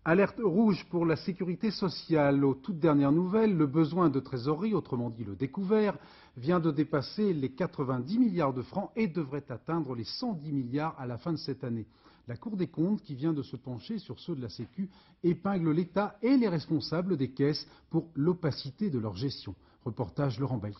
Alerte rouge pour la sécurité sociale. Aux toutes dernières nouvelles, le besoin de trésorerie, autrement dit le découvert, vient de dépasser les 90 milliards de francs et devrait atteindre les 110 milliards à la fin de cette année. La Cour des comptes, qui vient de se pencher sur ceux de la Sécu, épingle l'État et les responsables des caisses pour l'opacité de leur gestion. Reportage Laurent Bailly.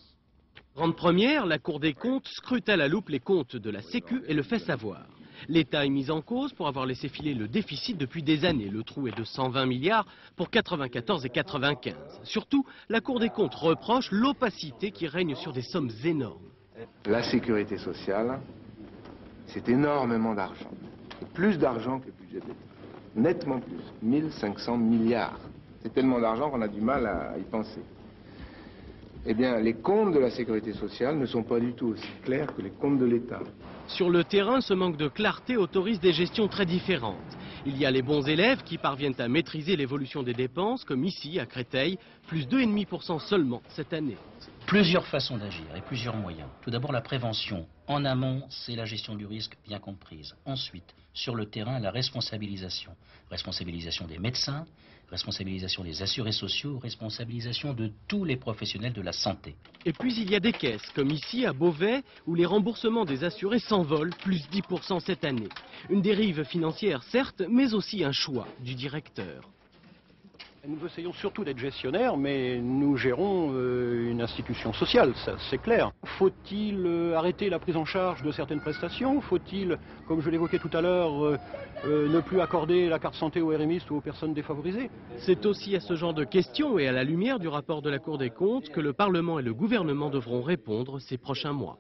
Grande première, la Cour des comptes scrute à la loupe les comptes de la Sécu et le fait savoir. L'État est mis en cause pour avoir laissé filer le déficit depuis des années. Le trou est de 120 milliards pour 94 et 95. Surtout, la Cour des comptes reproche l'opacité qui règne sur des sommes énormes. La sécurité sociale, c'est énormément d'argent. Plus d'argent que le budget de l'État. Nettement plus. 1500 milliards. C'est tellement d'argent qu'on a du mal à y penser. Eh bien, les comptes de la sécurité sociale ne sont pas du tout aussi clairs que les comptes de l'État. Sur le terrain, ce manque de clarté autorise des gestions très différentes. Il y a les bons élèves qui parviennent à maîtriser l'évolution des dépenses, comme ici à Créteil, plus 2,5% seulement cette année. Plusieurs façons d'agir et plusieurs moyens. Tout d'abord, la prévention. En amont, c'est la gestion du risque bien comprise. Ensuite, sur le terrain, la responsabilisation. Responsabilisation des médecins, responsabilisation des assurés sociaux, responsabilisation de tous les professionnels de la santé. Et puis il y a des caisses, comme ici à Beauvais, où les remboursements des assurés s'envolent, plus 10% cette année. Une dérive financière certes, mais aussi un choix du directeur. Nous essayons surtout d'être gestionnaires, mais nous gérons une institution sociale, ça c'est clair. Faut-il arrêter la prise en charge de certaines prestations? Faut-il, comme je l'évoquais tout à l'heure, ne plus accorder la carte santé aux RMistes ou aux personnes défavorisées? C'est aussi à ce genre de questions et à la lumière du rapport de la Cour des comptes que le Parlement et le gouvernement devront répondre ces prochains mois.